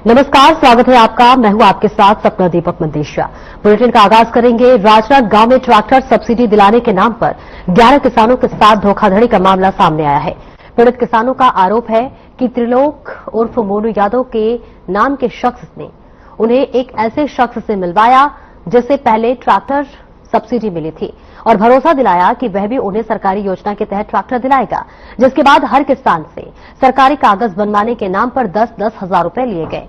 नमस्कार, स्वागत है आपका। मैं हूं आपके साथ सपना दीपक मंदेशिया। बुलेटिन का आगाज करेंगे। राजनाथ गांव में ट्रैक्टर सब्सिडी दिलाने के नाम पर 11 किसानों के साथ धोखाधड़ी का मामला सामने आया है। पीड़ित किसानों का आरोप है कि त्रिलोक उर्फ मोनू यादव के नाम के शख्स ने उन्हें एक ऐसे शख्स से मिलवाया जिसे पहले ट्रैक्टर सब्सिडी मिली थी और भरोसा दिलाया कि वह भी उन्हें सरकारी योजना के तहत ट्रैक्टर दिलाएगा, जिसके बाद हर किसान से सरकारी कागज बनवाने के नाम पर 10-10 हजार रुपए लिए गए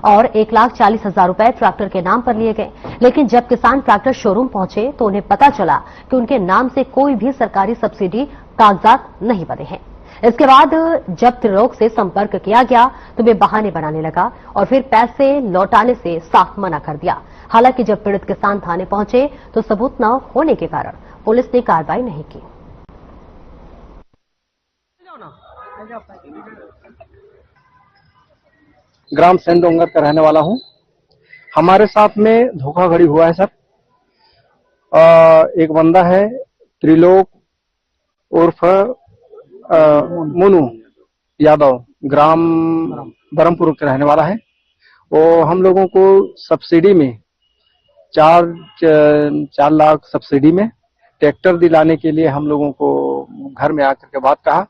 और 1,40,000 रुपए ट्रैक्टर के नाम पर लिए गए। लेकिन जब किसान ट्रैक्टर शोरूम पहुंचे तो उन्हें पता चला कि उनके नाम से कोई भी सरकारी सब्सिडी कागजात नहीं बने हैं। इसके बाद जब त्रिलोक से संपर्क किया गया तो वे बहाने बनाने लगा और फिर पैसे लौटाने से साफ मना कर दिया। हालांकि जब पीड़ित किसान थाने पहुंचे तो सबूत न होने के कारण पुलिस ने कार्रवाई नहीं की। ग्राम सेंडोंगर का रहने वाला हूं। हमारे साथ में धोखाधड़ी हुआ है सर। एक बंदा है त्रिलोक उर्फ मोनू यादव, ग्राम बरमपुर के रहने वाला है। वो हम लोगों को सब्सिडी में 4 लाख सब्सिडी में ट्रैक्टर दिलाने के लिए हम लोगों को घर में आकर के बात कहा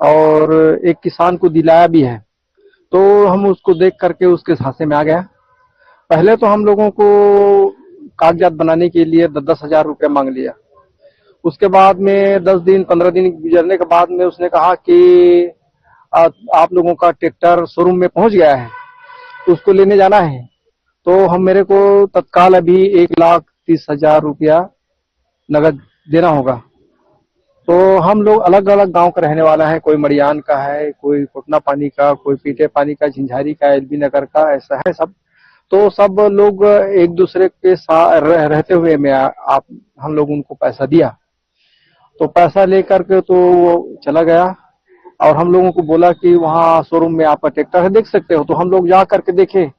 और एक किसान को दिलाया भी है। तो हम उसको देख करके उसके झांसे में आ गया। पहले तो हम लोगों को कागजात बनाने के लिए 10-10 हजार रुपये मांग लिया। उसके बाद में 10 दिन 15 दिन गुजरने के बाद में उसने कहा कि आप लोगों का ट्रैक्टर शोरूम में पहुंच गया है, उसको लेने जाना है। तो हम मेरे को तत्काल अभी 1,30,000 रुपया नगद देना होगा। तो हम लोग अलग अलग गांव का रहने वाला है, कोई मड़ियान का है, कोई कोटना पानी का, कोई पीटे पानी का, झिंझारी का, एलबी नगर का, ऐसा है सब। तो सब लोग एक दूसरे के साथ रहते हुए में हम लोग उनको पैसा दिया। तो पैसा लेकर के तो वो चला गया और हम लोगों को बोला कि वहाँ शोरूम में आपका ट्रैक्टर है, देख सकते हो। तो हम लोग जा करके देखे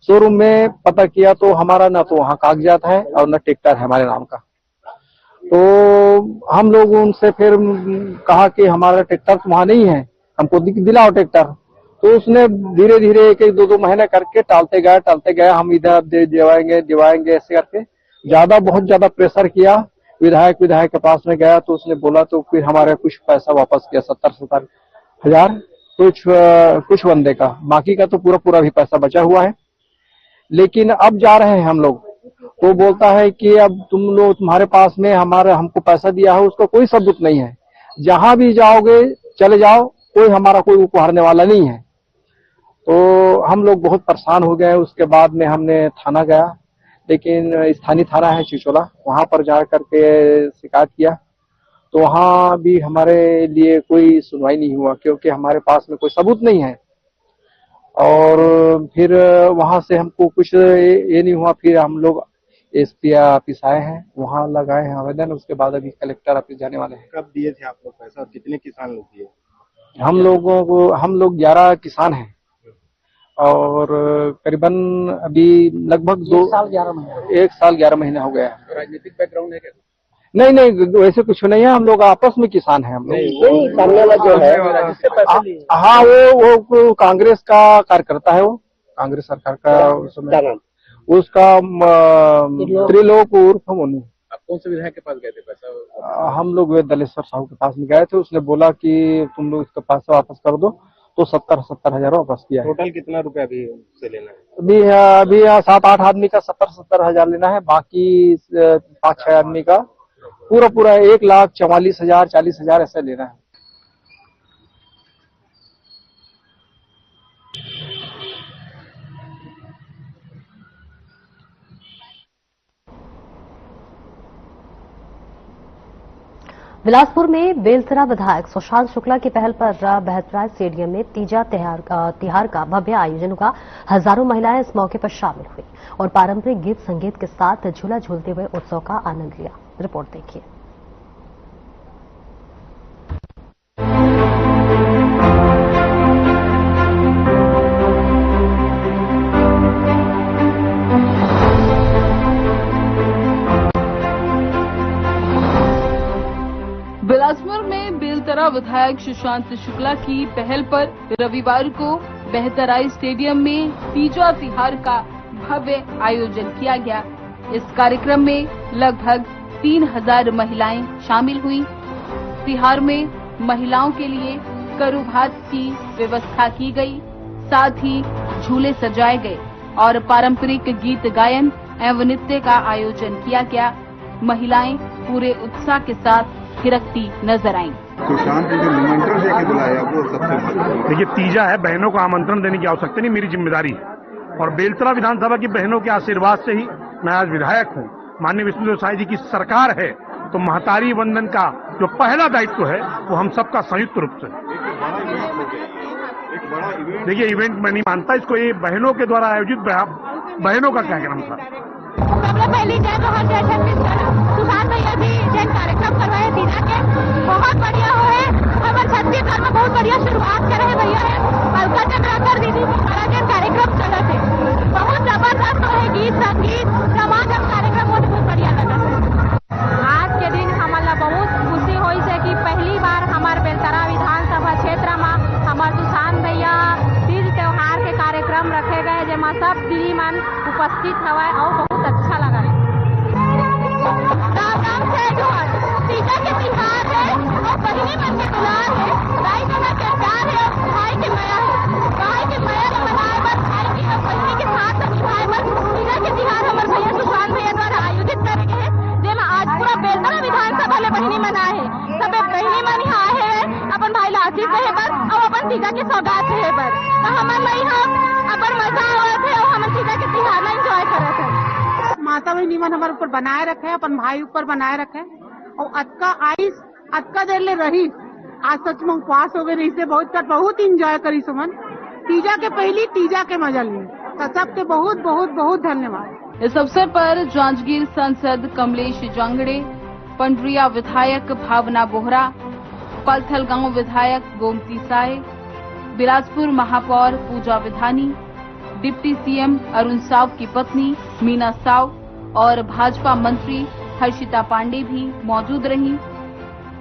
शोरूम में, पता किया तो हमारा ना तो वहाँ कागजात है और न ट्रैक्टर है हमारे नाम का। तो हम लोग उनसे फिर कहा कि हमारा ट्रैक्टर तो वहाँ नहीं है, हमको दिलाओ ट्रैक्टर। तो उसने धीरे धीरे 1-2 महीने करके टालते गया। हम इधर दिवाएंगे ऐसे करके बहुत ज्यादा प्रेशर किया। विधायक के पास में गया तो उसने बोला, तो फिर हमारे कुछ पैसा वापस किया, 70-70 हजार कुछ बंदे का, बाकी का तो पूरा भी पैसा बचा हुआ है। लेकिन अब जा रहे हैं हम लोग, तो बोलता है कि अब तुम्हारे पास में हमको पैसा दिया है, उसका कोई सबूत नहीं है। जहां भी जाओगे चले जाओ, कोई उपहारने वाला नहीं है। तो हम लोग बहुत परेशान हो गए। उसके बाद में हमने थाना गया, लेकिन स्थानीय थाना है चिचोला, वहां पर जा करके शिकायत किया। तो वहां भी हमारे लिए कोई सुनवाई नहीं हुआ, क्योंकि हमारे पास में कोई सबूत नहीं है। और फिर वहां से हमको कुछ ये नहीं हुआ। फिर हम लोग एसपी ऑफिस आए हैं, वहां लगाए हैं आवेदन। उसके बाद अभी कलेक्टर ऑफिस जाने वाले हैं। कब दिए थे आप लोग पैसा और कितने किसान लोग दिए? हम लोग 11 किसान हैं और करीबन अभी लगभग 1 साल 11 महीने हो गया है। राजनीतिक बैकग्राउंड है क्या? नहीं, वैसे कुछ नहीं है। हम लोग आपस में किसान हैं। हम लोग सामने वाला जो है जिससे पैसे लिए, हाँ, वो कांग्रेस का कार्यकर्ता है। वो कांग्रेस सरकार का उसमें उसका त्रिलोक उर्फ मोनू। आप कौन से विधायक के पास गए थे पैसा? हम लोग दलेश्वर साहू के पास में गए थे। उसने बोला कि तुम लोग इसका पैसा वापस कर दो, तो 70 हजार वापस किया है। टोटल कितना रुपया अभी से लेना है? अभी 7-8 आदमी का 70 हजार लेना है, बाकी 5-6 आदमी का पूरा 1,44,000 40,000 ऐसा लेना है। बिलासपुर में बेलसरा विधायक सुशांत शुक्ला की पहल पर बहतराज स्टेडियम में तीजा तिहार का भव्य आयोजन हुआ। हजारों महिलाएं इस मौके पर शामिल हुई और पारंपरिक गीत संगीत के साथ झूला झूलते हुए उत्सव का आनंद लिया। रिपोर्ट देखिए। बिलासपुर में बेलतरा विधायक सुशांत शुक्ला की पहल पर रविवार को बेहतराई स्टेडियम में तीजा तिहार का भव्य आयोजन किया गया। इस कार्यक्रम में लगभग 3000 महिलाएं शामिल हुई। तिहार में महिलाओं के लिए करू भात की व्यवस्था की गई, साथ ही झूले सजाए गए और पारंपरिक गीत गायन एवं नृत्य का आयोजन किया गया। महिलाएं पूरे उत्साह के साथ थिरकती नजर आईं। सुशांत जी जो निमंत्रण देके बुलाया वो सबसे महत्वपूर्ण। देखिए, तीजा है, बहनों को आमंत्रण देने की आवश्यकता नहीं, मेरी जिम्मेदारी है। और बेलतरा विधानसभा की बहनों के आशीर्वाद से ही मैं आज विधायक हूँ। माननीय विष्णुदेव साय जी की सरकार है तो महतारी वंदन का जो पहला दायित्व है वो हम सबका संयुक्त रूप से। देखिए, इवेंट मैं नहीं मानता इसको, ये बहनों के द्वारा आयोजित बहनों का कार्यक्रम था। सबसे पहली जय जोहर जय छत्तीसगढ़। सुशांत भैया भी जैन कार्यक्रम करवाए तीजा के, बहुत बढ़िया हो है। हमारे छत्तीसगढ़ में बहुत बढ़िया शुरुआत करे है भैया है। अलका चंद्राकर दीदी को सारा जैन कार्यक्रम चला थे, बहुत जबरदस्त है। गीत संगीत समागम कार्यक्रम बहुत बढ़िया लगा। आज के दिन हमारा बहुत खुशी हुई है कि पहली बार हमारे बेलतरा विधानसभा क्षेत्र में हमारे सुशांत भैया तीज त्योहार के कार्यक्रम रखे गए, जिसमें सब दीदी मन उपस्थित हवा और बहुत अच्छा लगा। राम जय जोहर। तीजा के तिहार है और बहिनी मन के दुलार है, भाई बहन के प्यार है और भाई के माया है। भाई के माया को मनाए बर, भाई की बहिनी के साथ निभाए बर तीजा के तिहार हमारे भैया सुशांत भैया द्वारा आयोजित करे गए हैं, जेमा आज पूरा बेलतरा विधानसभा ले बहिनी मनाए है। सबे बहिनी मन यहाँ आए है अपन भाई ला आशीष देहे बर और अपन तीजा के सौगात देहे बर। तो हमन नहीं हम अपन मजा आवत है और हमन तीजा के तिहार एंजॉय करत है। माता बहनी मन हमारे ऊपर बनाए रखे, अपन भाई ऊपर बनाए रखे और अतका देर ले रही। आज सच में उपवास हो गए, इससे बहुत इंजॉय करी सुमन। तीजा के पहली तीजा के मजा ली, तो सबके बहुत बहुत बहुत धन्यवाद। इस अवसर पर जांजगीर सांसद कमलेश जांगड़े, पंडरिया विधायक भावना बोहरा, पलथल गांव विधायक गोमती साय, बिलासपुर महापौर पूजा विधानी, डिप्टी सीएम अरुण साव की पत्नी मीना साव और भाजपा मंत्री हर्षिता पांडे भी मौजूद रहीं।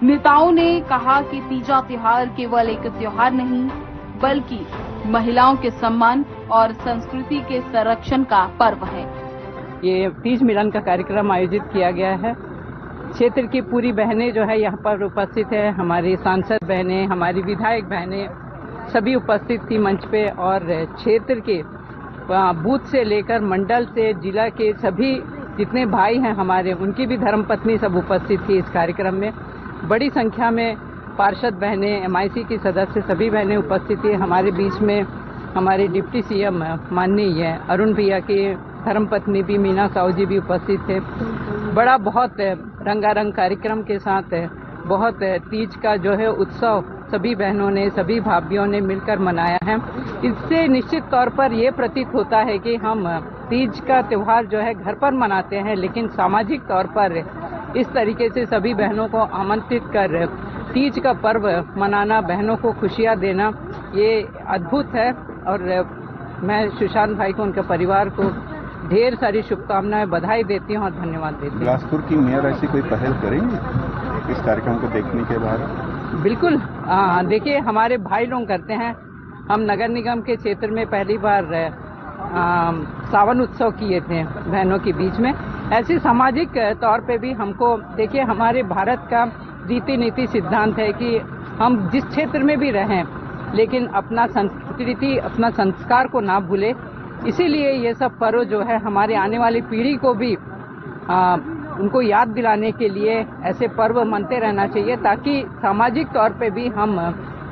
नेताओं ने कहा कि तीजा त्योहार केवल एक त्योहार नहीं बल्कि महिलाओं के सम्मान और संस्कृति के संरक्षण का पर्व है। ये तीज मिलन का कार्यक्रम आयोजित किया गया है। क्षेत्र की पूरी बहनें जो है यहाँ पर उपस्थित है, हमारी सांसद बहनें, हमारी विधायक बहनें सभी उपस्थित थी मंच पे। और क्षेत्र के बूथ से लेकर मंडल से जिला के सभी जितने भाई हैं हमारे, उनकी भी धर्मपत्नी सब उपस्थित थी इस कार्यक्रम में। बड़ी संख्या में पार्षद बहनें, MIC की सदस्य सभी बहनें उपस्थित थी। हमारे बीच में हमारे डिप्टी सीएम माननीय अरुण भैया की धर्मपत्नी भी मीना साहू जी भी उपस्थित थे। बड़ा बहुत रंगारंग कार्यक्रम के साथ बहुत तीज का जो है उत्सव सभी बहनों ने, सभी भाभीयों ने मिलकर मनाया है। इससे निश्चित तौर पर ये प्रतीत होता है कि हम तीज का त्योहार जो है घर पर मनाते हैं, लेकिन सामाजिक तौर पर इस तरीके से सभी बहनों को आमंत्रित कर तीज का पर्व मनाना, बहनों को खुशियां देना, ये अद्भुत है। और मैं सुशांत भाई को, उनके परिवार को ढेर सारी शुभकामनाएं, बधाई देती हूँ और धन्यवाद देती हूँ। बिलासपुर की मेयर ऐसी कोई पहल करेंगे इस कार्यक्रम को देखने के बाद? बिल्कुल, देखिए हमारे भाई लोग करते हैं। हम नगर निगम के क्षेत्र में पहली बार सावन उत्सव किए थे बहनों के बीच में। ऐसे सामाजिक तौर पे भी हमको, देखिए हमारे भारत का रीति नीति सिद्धांत है कि हम जिस क्षेत्र में भी रहें लेकिन अपना संस्कृति, अपना संस्कार को ना भूले। इसीलिए ये सब पर्व जो है हमारे आने वाली पीढ़ी को भी उनको याद दिलाने के लिए ऐसे पर्व मनते रहना चाहिए, ताकि सामाजिक तौर पे भी हम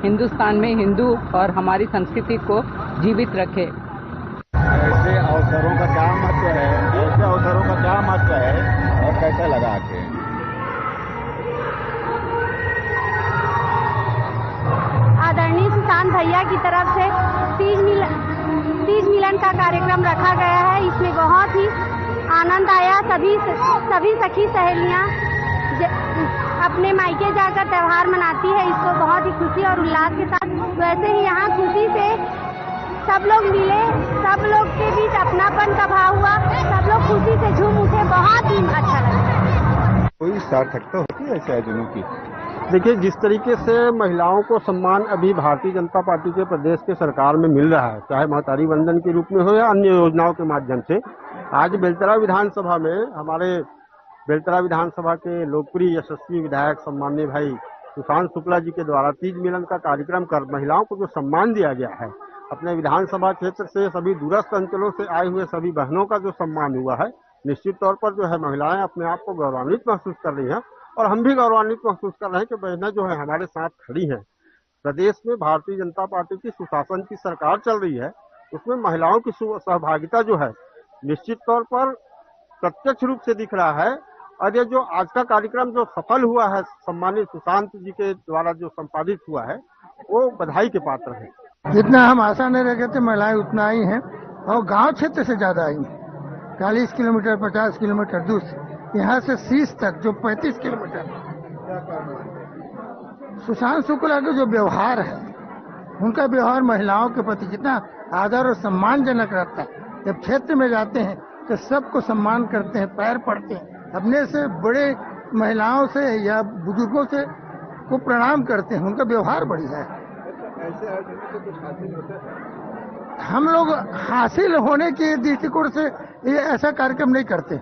हिंदुस्तान में हिंदू और हमारी संस्कृति को जीवित रखें। ऐसे अवसरों का क्या महत्व है? ऐसे अवसरों का क्या महत्व है और कैसा लगा के? आदरणीय सुशांत भैया की तरफ से तीज मिलन का कार्यक्रम रखा गया है। इसमें बहुत ही आनंद आया। सभी सखी सहेलियां अपने मायके जाकर त्योहार मनाती है, इसको बहुत ही खुशी और उल्लास के साथ। वैसे ही यहाँ खुशी से सब लोग मिले, सब लोग के बीच अपनापन का भाव हुआ, सब लोग खुशी से झूम उठे, बहुत ही अच्छा लगा। कोई सार्थकता होती है ऐसे आयोजनों की? देखिए, जिस तरीके से महिलाओं को सम्मान अभी भारतीय जनता पार्टी के प्रदेश के सरकार में मिल रहा है, चाहे महतारी वंदन के रूप में हो या अन्य योजनाओं के माध्यम से, आज बेलतरा विधानसभा में हमारे बेलतरा विधानसभा के लोकप्रिय यशस्वी विधायक सम्माननीय भाई सुशांत शुक्ला जी के द्वारा तीज मिलन का कार्यक्रम कर महिलाओं को जो सम्मान दिया गया है, अपने विधानसभा क्षेत्र से सभी दूरस्थ अंचलों से आए हुए सभी बहनों का जो सम्मान हुआ है, निश्चित तौर पर जो है महिलाएं अपने आप को गौरवान्वित महसूस कर रही हैं और हम भी गौरवान्वित महसूस कर रहे हैं कि बहनें जो है हमारे साथ खड़ी हैं। प्रदेश में भारतीय जनता पार्टी की सुशासन की सरकार चल रही है, उसमें महिलाओं की सहभागिता जो है निश्चित तौर पर प्रत्यक्ष रूप से दिख रहा है। और ये जो आज का कार्यक्रम जो सफल हुआ है, सम्मानित सुशांत जी के द्वारा जो संपादित हुआ है, वो बधाई के पात्र है। जितना हम आशा नहीं रखे थे, महिलाएं उतना आई हैं और गांव क्षेत्र से ज्यादा आई हैं। 40 किलोमीटर 50 किलोमीटर दूर यहाँ से शीश तक जो 35 किलोमीटर। सुशांत शुक्ला का जो व्यवहार है, उनका व्यवहार महिलाओं के प्रति जितना आदर और सम्मानजनक रहता है, जब क्षेत्र में जाते हैं तो सबको सम्मान करते हैं, पैर पड़ते हैं, अपने से बड़े महिलाओं से या बुजुर्गों से को प्रणाम करते हैं। उनका व्यवहार बढ़िया है। हम लोग हासिल होने के दृष्टिकोण से ये ऐसा कार्यक्रम नहीं करते।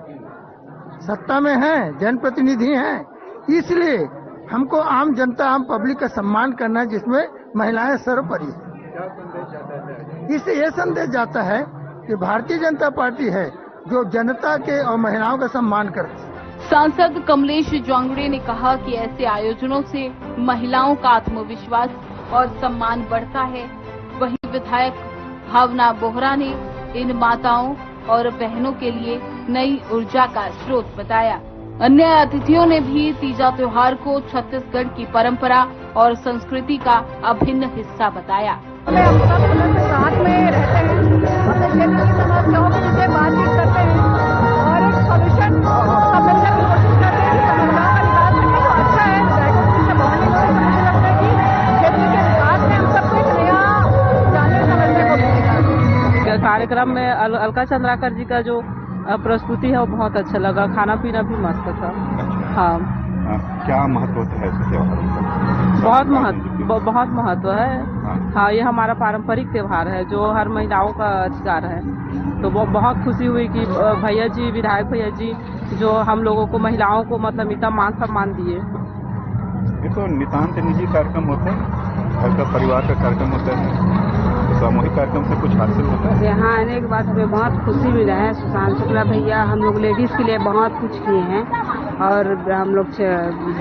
सत्ता में हैं, जनप्रतिनिधि हैं, इसलिए हमको आम जनता, आम पब्लिक का सम्मान करना है, जिसमें महिलाएं सर्वोपरि है। इससे ये संदेश जाता है कि भारतीय जनता पार्टी है जो जनता के और महिलाओं का सम्मान करती है। सांसद कमलेश जांगड़े ने कहा कि ऐसे आयोजनों से महिलाओं का आत्मविश्वास और सम्मान बढ़ता है। वहीं विधायक भावना बोहरा ने इन माताओं और बहनों के लिए नई ऊर्जा का स्रोत बताया। अन्य अतिथियों ने भी तीजा त्योहार को छत्तीसगढ़ की परंपरा और संस्कृति का अभिन्न हिस्सा बताया। हम सब साथ में रहते हैं, अपने क्षेत्र की समस्याओं के विषय बातचीत करते हैं और एक सोल्यूशन सब मिलकर की कोशिश करते हैं। समस्याओं का निकाल सके तो अच्छा है। से बॉन्डिंग हो, मुझे लगता है कि क्षेत्र के विकास में हम सबको एक नया जानने समझने को मिलेगा। कार्यक्रम में अलका चंद्राकर जी का जो प्रस्तुति है वो बहुत अच्छा लगा। खाना पीना भी मस्त था। हाँ, क्या महत्व है इस त्योहार का? बहुत महत्व है। हाँ, ये हमारा पारंपरिक त्योहार है जो हर महिलाओं का अधिकार है। तो वो बहुत खुशी हुई कि भैया जी, विधायक भैया जी जो हम लोगों को, महिलाओं को मतलब इतना मान सम्मान दिए। ये तो नितांत निजी कार्यक्रम होता है, घर का परिवार का कार्यक्रम होता है, सामूहिक कार्यक्रम से कुछ हासिल होता है। यहाँ आने के बाद हमें बहुत खुशी मिला है। सुशांत शुक्ला भैया हम लोग लेडीज के लिए बहुत कुछ किए हैं और हम लोग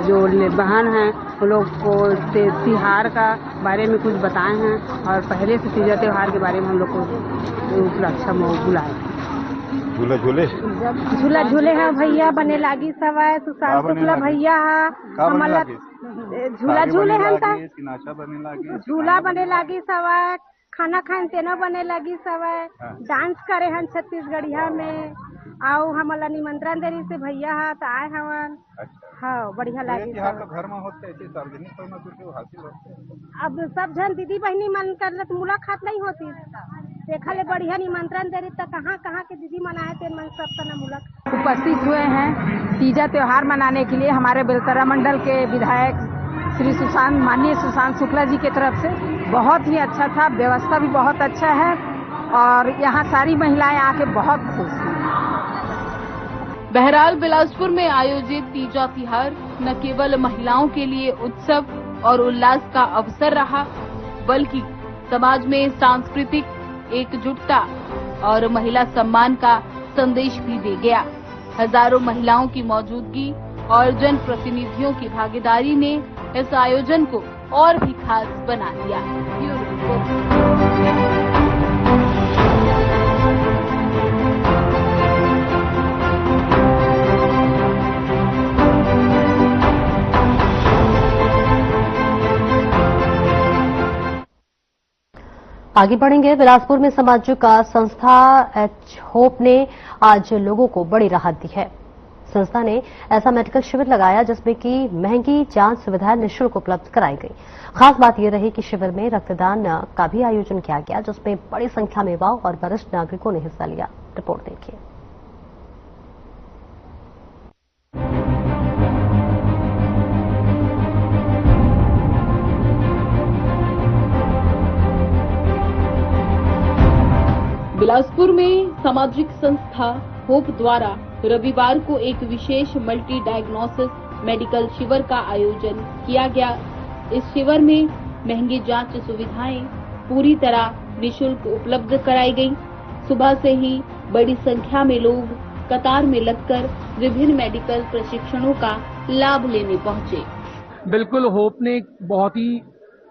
जो बहन हैं वो लोग को त्योहार का बारे में कुछ बताए हैं और पहले से तीजा त्योहार के बारे में हम लोग को उपलक्ष्य में बुलाए। झूला झूले हैं भैया बने लागी सब है। सुशांत शुक्ला भैया हमारा झूला झूले हैं, झूला बने लागी सब है, खाना खान तेना बने लगी सब है, डांस करे हैं छत्तीसगढ़िया में, आओ हमारा निमंत्रण देरी से भैया है तो आए हवन। हाँ, बढ़िया लगी। तो घर में होते ऐसे सार्वजनिक हासिल होते। अब सब जन दीदी बहनी मन कर तो मुलाकात नहीं होती, देखा ले बढ़िया निमंत्रण दे रही तो कहाँ कहाँ के दीदी मनाए थे मन सब का न मुलाकात। उपस्थित हुए हैं तीजा त्योहार मनाने के लिए हमारे बेलतरा मंडल के विधायक श्री माननीय सुशांत शुक्ला जी की तरफ से। बहुत ही अच्छा था, व्यवस्था भी बहुत अच्छा है और यहाँ सारी महिलाएं आके बहुत खुश हैं। बहरहाल बिलासपुर में आयोजित तीजा त्योहार न केवल महिलाओं के लिए उत्सव और उल्लास का अवसर रहा, बल्कि समाज में सांस्कृतिक एकजुटता और महिला सम्मान का संदेश भी दे गया। हजारों महिलाओं की मौजूदगी और जनप्रतिनिधियों की भागीदारी ने इस आयोजन को और भी खास बना दिया। Bureau report. आगे बढ़ेंगे। बिलासपुर में सामाजिक संस्था एच होप ने आज लोगों को बड़ी राहत दी है। संस्था ने ऐसा मेडिकल शिविर लगाया जिसमें कि महंगी जांच सुविधाएं निःशुल्क उपलब्ध कराई गई। खास बात यह रही कि शिविर में रक्तदान का भी आयोजन किया गया, जिसमें बड़ी संख्या में युवाओं और वरिष्ठ नागरिकों ने हिस्सा लिया। रिपोर्ट देखिए। बिलासपुर में सामाजिक संस्था होप द्वारा रविवार को एक विशेष मल्टी डायग्नोसिस मेडिकल शिविर का आयोजन किया गया। इस शिविर में महंगी जांच सुविधाएं पूरी तरह निःशुल्क उपलब्ध कराई गई। सुबह से ही बड़ी संख्या में लोग कतार में लगकर विभिन्न मेडिकल प्रशिक्षणों का लाभ लेने पहुंचे। बिल्कुल, होप ने एक बहुत ही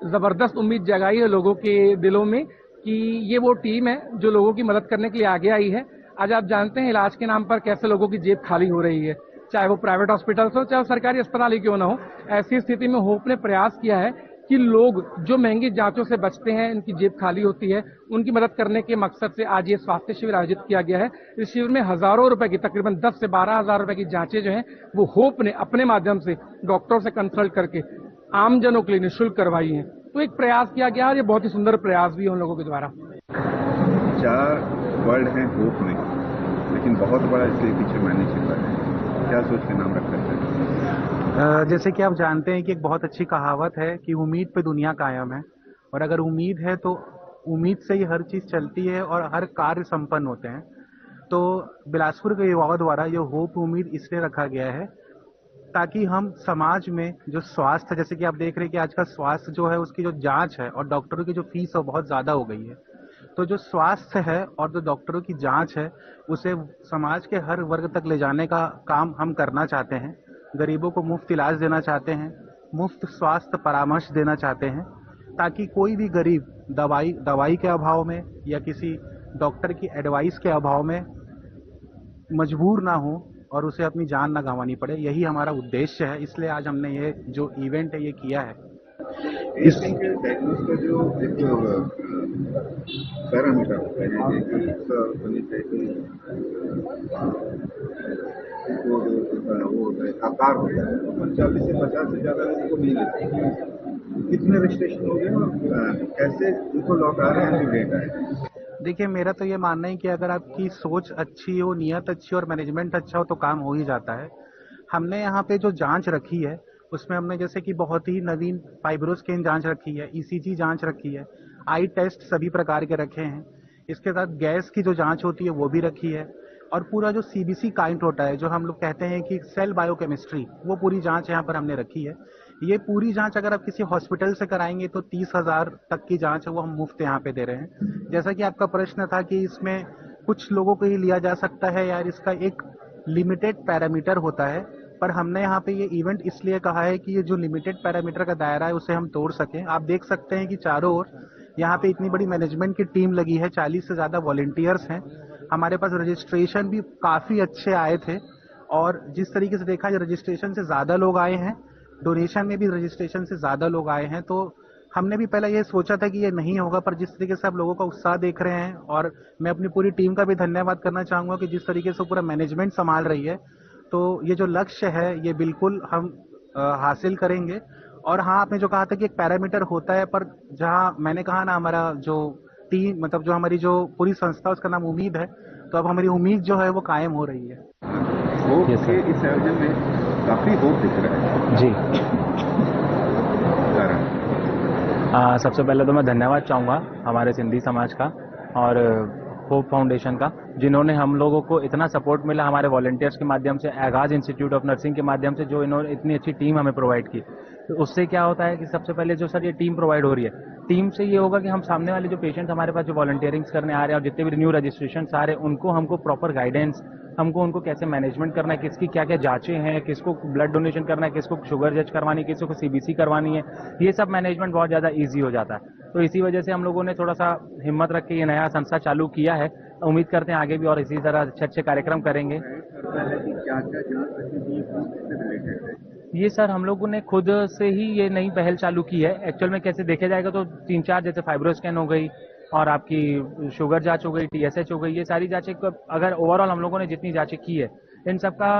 जबरदस्त उम्मीद जगाई है लोगों के दिलों में कि ये वो टीम है जो लोगों की मदद करने के लिए आगे आई है। आज आप जानते हैं इलाज के नाम पर कैसे लोगों की जेब खाली हो रही है, चाहे वो प्राइवेट हॉस्पिटल्स हो चाहे वो सरकारी अस्पताल ही क्यों ना हो। ऐसी स्थिति में होप ने प्रयास किया है कि लोग जो महंगी जांचों से बचते हैं, इनकी जेब खाली होती है, उनकी मदद करने के मकसद से आज ये स्वास्थ्य शिविर आयोजित किया गया है। इस शिविर में हजारों रुपए की, तकरीबन 10 से 12 हजार रुपए की जांचें जो हैं वो होप ने अपने माध्यम से डॉक्टरों से कंसल्ट करके आमजनों के लिए निःशुल्क करवाई है। तो एक प्रयास किया गया और ये बहुत ही सुंदर प्रयास भी है उन लोगों के द्वारा। 4 वर्ड हैं होप में, लेकिन बहुत बड़ा इसके पीछे मैंने छिपा है। क्या सोच के नाम रखा है? जैसे कि आप जानते हैं कि एक बहुत अच्छी कहावत है कि उम्मीद पे दुनिया कायम है, और अगर उम्मीद है तो उम्मीद से ही हर चीज चलती है और हर कार्य संपन्न होते हैं। तो बिलासपुर के युवाओं द्वारा ये होप उम्मीद इसलिए रखा गया है ताकि हम समाज में जो स्वास्थ्य, जैसे कि आप देख रहे हैं कि आज का स्वास्थ्य जो है उसकी जो जांच है और डॉक्टरों की जो फीस है बहुत ज्यादा हो गई है। तो जो स्वास्थ्य है और जो डॉक्टरों की जांच है उसे समाज के हर वर्ग तक ले जाने का काम हम करना चाहते हैं। गरीबों को मुफ्त इलाज देना चाहते हैं, मुफ्त स्वास्थ्य परामर्श देना चाहते हैं, ताकि कोई भी गरीब दवाई के अभाव में या किसी डॉक्टर की एडवाइस के अभाव में मजबूर ना हो और उसे अपनी जान ना गंवानी पड़े। यही हमारा उद्देश्य है, इसलिए आज हमने ये जो इवेंट है ये किया है। इस डायग्नोस का जो एक पैरामीटर होता है, वो आकार होता है, 45 से 50 से ज्यादा इसको नहीं लेते। कितने रजिस्ट्रेशन हो गए और कैसे उनको लौट आ रहे हैं, जो डेटा है? देखिए, मेरा तो ये मानना है कि अगर आपकी सोच अच्छी हो, नियत अच्छी हो और मैनेजमेंट अच्छा हो तो काम हो ही जाता है। हमने यहाँ पे जो जांच रखी है उसमें हमने जैसे कि बहुत ही नवीन फाइब्रोस्कैन जांच रखी है, ईसीजी जांच रखी है, आई टेस्ट सभी प्रकार के रखे हैं। इसके साथ गैस की जो जांच होती है वो भी रखी है, और पूरा जो सीबीसी काउंट होता है, जो हम लोग कहते हैं कि सेल बायोकेमिस्ट्री, वो पूरी जांच यहाँ पर हमने रखी है। ये पूरी जांच अगर आप किसी हॉस्पिटल से कराएंगे तो 30,000 तक की जांच है वो हम मुफ्त यहाँ पे दे रहे हैं। जैसा कि आपका प्रश्न था कि इसमें कुछ लोगों को ही लिया जा सकता है यार, इसका एक लिमिटेड पैरामीटर होता है, पर हमने यहाँ पे ये इवेंट इसलिए कहा है कि ये जो लिमिटेड पैरामीटर का दायरा है उसे हम तोड़ सकें। आप देख सकते हैं कि चारों ओर यहाँ पे इतनी बड़ी मैनेजमेंट की टीम लगी है, 40 से ज्यादा वॉलंटियर्स हैं। हमारे पास रजिस्ट्रेशन भी काफी अच्छे आए थे, और जिस तरीके से देखा जाए रजिस्ट्रेशन से ज्यादा लोग आए हैं, डोनेशन में भी रजिस्ट्रेशन से ज्यादा लोग आए हैं। तो हमने भी पहले ये सोचा था कि ये नहीं होगा, पर जिस तरीके से आप लोगों का उत्साह देख रहे हैं, और मैं अपनी पूरी टीम का भी धन्यवाद करना चाहूंगा कि जिस तरीके से पूरा मैनेजमेंट संभाल रही है, तो ये जो लक्ष्य है ये बिल्कुल हम हासिल करेंगे। और हाँ, आपने जो कहा था कि एक पैरामीटर होता है, पर जहाँ मैंने कहा ना हमारा जो टीम, मतलब जो हमारी जो पूरी संस्था उसका नाम उम्मीद है, तो अब हमारी उम्मीद जो है वो कायम हो रही है। होप के इस आयोजन में काफी होप दिख रहा है जी। सबसे पहले तो मैं धन्यवाद चाहूँगा हमारे सिंधी समाज का और होप फाउंडेशन का, जिन्होंने हम लोगों को इतना सपोर्ट मिला हमारे वॉलंटियर्स के माध्यम से, आगाज इंस्टीट्यूट ऑफ नर्सिंग के माध्यम से, जो इन्होंने इतनी अच्छी टीम हमें प्रोवाइड की। तो उससे क्या होता है कि सबसे पहले जो सर ये टीम प्रोवाइड हो रही है, टीम से ये होगा कि हम सामने वाले जो पेशेंट्स हमारे पास जो वॉलंटियरिंग्स करने आ रहे हैं और जितने भी न्यू रजिस्ट्रेशन आ रहे हैं, उनको हमको प्रॉपर गाइडेंस, हमको उनको कैसे मैनेजमेंट करना है, किसकी क्या क्या जांचें हैं, किसको ब्लड डोनेशन करना है, किसको शुगर जज करवानी है, किसको सीबीसी करवानी है, ये सब मैनेजमेंट बहुत ज़्यादा ईजी हो जाता है। तो इसी वजह से हम लोगों ने थोड़ा सा हिम्मत रख के ये नया संस्था चालू किया है। उम्मीद करते हैं आगे भी और इसी तरह अच्छे अच्छे कार्यक्रम करेंगे। ये सर हम लोगों ने खुद से ही ये नई पहल चालू की है। एक्चुअल में कैसे देखा जाएगा तो 3-4 जैसे फाइब्रोस्कैन हो गई और आपकी शुगर जांच हो गई, TSH हो गई, ये सारी जांचें अगर ओवरऑल हम लोगों ने जितनी जांचें की है, इन सब का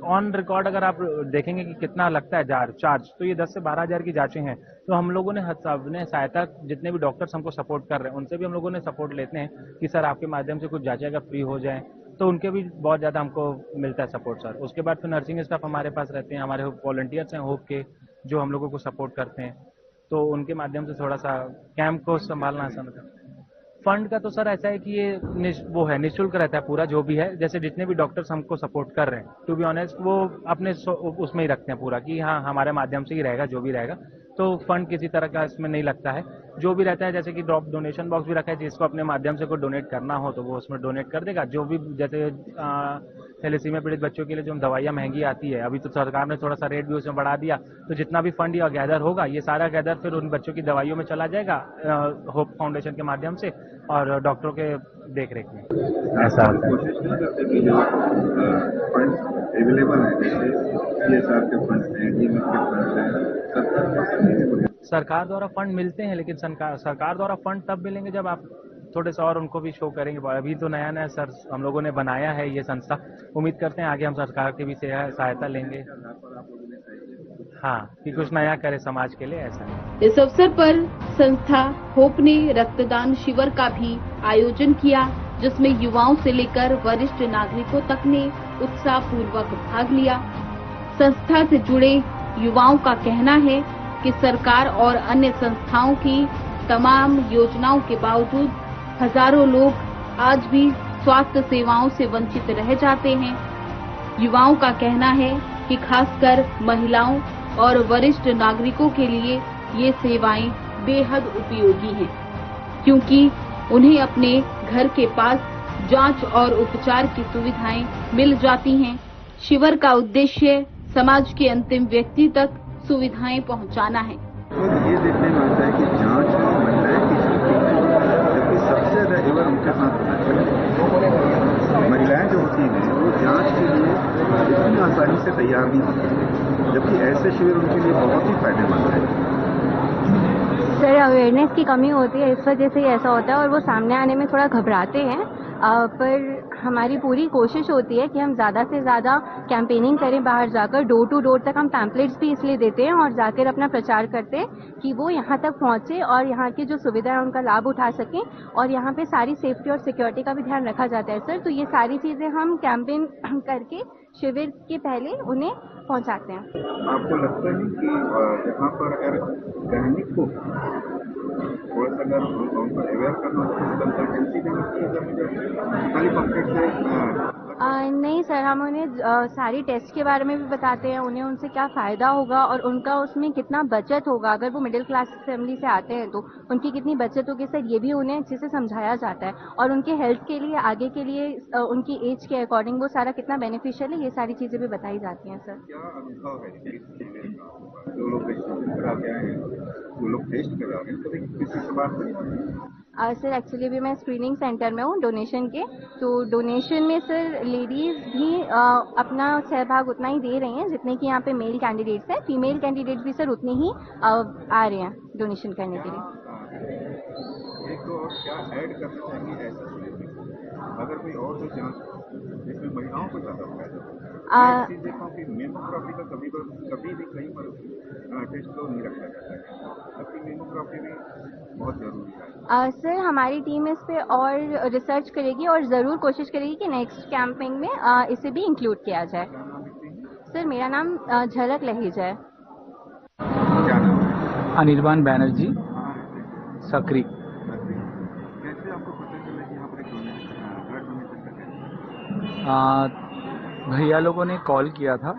ऑन रिकॉर्ड अगर आप देखेंगे कि कितना लगता है चार्ज, तो ये 10 से 12 हज़ार की जांचें हैं। तो हम लोगों ने सबने सहायता, जितने भी डॉक्टर्स हमको सपोर्ट कर रहे हैं उनसे भी हम लोगों ने सपोर्ट लेते हैं कि सर आपके माध्यम से कुछ जांचें अगर फ्री हो जाएं, तो उनके भी बहुत ज़्यादा हमको मिलता है सपोर्ट सर। उसके बाद फिर नर्सिंग स्टाफ हमारे पास रहते हैं, हमारे वॉलंटियर्स हैं होप के, जो हम लोगों को सपोर्ट करते हैं, तो उनके माध्यम से थोड़ा सा कैंप को संभालना आसान होता है। फंड का तो सर ऐसा है कि ये वो है निःशुल्क रहता है पूरा, जो भी है। जैसे जितने भी डॉक्टर्स हमको सपोर्ट कर रहे हैं, टू बी ऑनेस्ट, वो अपने उसमें ही रखते हैं पूरा कि हाँ हमारे माध्यम से ही रहेगा जो भी रहेगा। तो फंड किसी तरह का इसमें नहीं लगता है। जो भी रहता है जैसे कि ड्रॉप डोनेशन बॉक्स भी रखा है, जिसको अपने माध्यम से कोई डोनेट करना हो तो वो उसमें डोनेट कर देगा। जो भी जैसे थैलेसीमिया पीड़ित बच्चों के लिए जो दवाइयाँ महंगी आती है, अभी तो सरकार ने थोड़ा सा रेट भी उसमें बढ़ा दिया, तो जितना भी फंड या गैदर होगा ये सारा गैदर फिर उन बच्चों की दवाइयों में चला जाएगा होप फाउंडेशन के माध्यम से और डॉक्टरों के देख रेख में। ऐसा कोशिश नहीं करते कि जो फंड अवेलेबल है, जैसे CSR के फंड हैं, DMF के फंड हैं, सरकार द्वारा फंड मिलते हैं, लेकिन सरकार द्वारा फंड तब मिलेंगे जब आप थोड़े सा और उनको भी शो करेंगे। अभी तो नया नया सर हम लोगों ने बनाया है ये संस्था, उम्मीद करते हैं आगे हम सरकार की भी सहायता लेंगे, हाँ, कि कुछ नया करे समाज के लिए। ऐसा इस अवसर पर संस्था होप ने रक्तदान शिविर का भी आयोजन किया, जिसमें युवाओं से लेकर वरिष्ठ नागरिकों तक ने उत्साहपूर्वक भाग लिया। संस्था से जुड़े युवाओं का कहना है कि सरकार और अन्य संस्थाओं की तमाम योजनाओं के बावजूद हजारों लोग आज भी स्वास्थ्य सेवाओं से वंचित रह जाते हैं। युवाओं का कहना है कि खासकर महिलाओं और वरिष्ठ नागरिकों के लिए ये सेवाएं बेहद उपयोगी हैं, क्योंकि उन्हें अपने घर के पास जांच और उपचार की सुविधाएं मिल जाती हैं। शिविर का उद्देश्य समाज के अंतिम व्यक्ति तक सुविधाएं पहुंचाना है। तो ये देखने में आता है कि जांच महिलाएं की जबकि सबसे ज्यादा एवर उनके साथ होना चाहिए। महिलाएं जो होती हैं वो जांच के लिए इतनी आसानी से तैयार नहीं होती, जबकि ऐसे शिविर उनके लिए बहुत ही फायदेमंद है। सर, अवेयरनेस की कमी होती है, इस वजह से ऐसा होता है और वो सामने आने में थोड़ा घबराते हैं। पर हमारी पूरी कोशिश होती है कि हम ज़्यादा से ज़्यादा कैंपेनिंग करें, बाहर जाकर डोर टू डोर तक हम पैम्पलेट्स भी इसलिए देते हैं और जाकर अपना प्रचार करते हैं कि वो यहाँ तक पहुँचे और यहाँ की जो सुविधा है उनका लाभ उठा सकें। और यहाँ पे सारी सेफ्टी और सिक्योरिटी का भी ध्यान रखा जाता है सर। तो ये सारी चीज़ें हम कैंपेन करके शिविर के पहले उन्हें पहुँचाते हैं। आपको लगता है कि यहाँ पर अगर दैनिक को थोड़ा सा अगर उनको अवेयर करना हो तो कंसल्टेंसी देनी चाहिए खाली पॉकेट से? नहीं सर, हम उन्हें सारी टेस्ट के बारे में भी बताते हैं, उन्हें उनसे क्या फ़ायदा होगा और उनका उसमें कितना बचत होगा। अगर वो मिडिल क्लास फैमिली से आते हैं तो उनकी कितनी बचत होगी सर, ये भी उन्हें अच्छे से समझाया जाता है। और उनके हेल्थ के लिए, आगे के लिए, उनकी एज के अकॉर्डिंग वो सारा कितना बेनिफिशियल है, ये सारी चीज़ें भी बताई जाती हैं सर। क्या अनुभव है जो लोग रजिस्ट्रेशन करा के आए हैं, जो लोग टेस्ट करा रहे हैं, तो किसी से बात करें? सर, एक्चुअली भी मैं स्क्रीनिंग सेंटर में हूँ डोनेशन के, तो डोनेशन में सर लेडीज़ भी अपना सहभाग उतना ही दे रही हैं जितने कि यहाँ पे मेल कैंडिडेट्स हैं। फीमेल कैंडिडेट्स भी सर उतने ही आ रहे हैं डोनेशन करने के लिए। एक और क्या ऐड करना चाहिए ऐसा अगर कोई और भी जांच जिसमें महिलाओं को ज़्यादा फायदा हो? देखो कि मेमोग्राफी का कभी भी कहीं पर टेस्ट तो नहीं रखा जाता है, जबकि मेमोग्राफी भी बहुत जरूरी है। सर, हमारी टीम इस पे और रिसर्च करेगी और ज़रूर कोशिश करेगी कि नेक्स्ट कैंपेन में इसे भी इंक्लूड किया जाए। सर, मेरा नाम झलक लहेजा है। क्या नाम है? अनिर्बान बैनर्जी, सकरी। कैसे आपको पता चला कि यहाँ पर ब्लड डोनेशन का? भैया लोगों ने कॉल किया था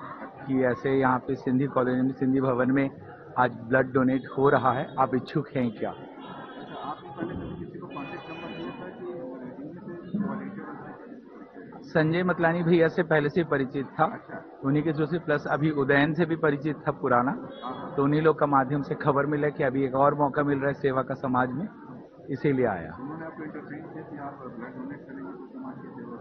कि ऐसे यहाँ पे सिंधी कॉलोनी में, सिंधी भवन में आज ब्लड डोनेट हो रहा है, आप इच्छुक हैं क्या? आपने पहले कभी किसी को कॉन्टेक्ट नंबर दिया था कि संजय मतलानी भैया से पहले से परिचित था, उन्हीं के थ्रू से, प्लस अभी उदयन से भी परिचित था पुराना, तो उन्हीं लोग का माध्यम से खबर मिला कि अभी एक और मौका मिल रहा है सेवा का समाज में, इसीलिए आया। उन्होंने आपको इंटरव्यू किया कि आप ब्लड डोनेट करेंगे तो समाज की सेवा?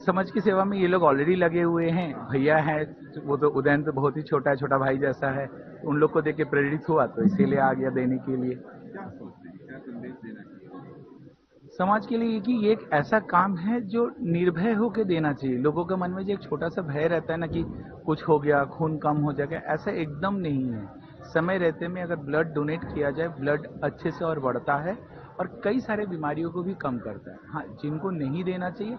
समाज की सेवा में ये लोग ऑलरेडी लगे हुए हैं। भैया हैं, वो तो उदयन तो बहुत ही छोटा है, छोटा भाई जैसा है, उन लोग को देख के प्रेरित हुआ तो इसीलिए आ गया देने के लिए। क्या सोचते हैं, क्या संदेश देना चाहिए समाज के लिए? कि ये एक ऐसा काम है जो निर्भय होकर देना चाहिए। लोगों के मन में जो एक छोटा सा भय रहता है ना कि कुछ हो गया, खून कम हो जाएगा, ऐसा एकदम नहीं है। समय रहते में अगर ब्लड डोनेट किया जाए, ब्लड अच्छे से और बढ़ता है और कई सारे बीमारियों को भी कम करता है। हाँ, जिनको नहीं देना चाहिए।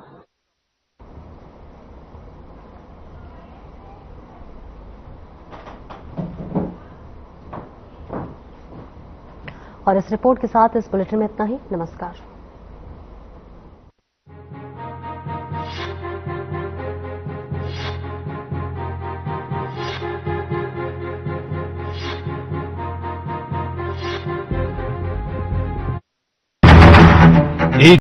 और इस रिपोर्ट के साथ इस बुलेटिन में इतना ही। नमस्कार।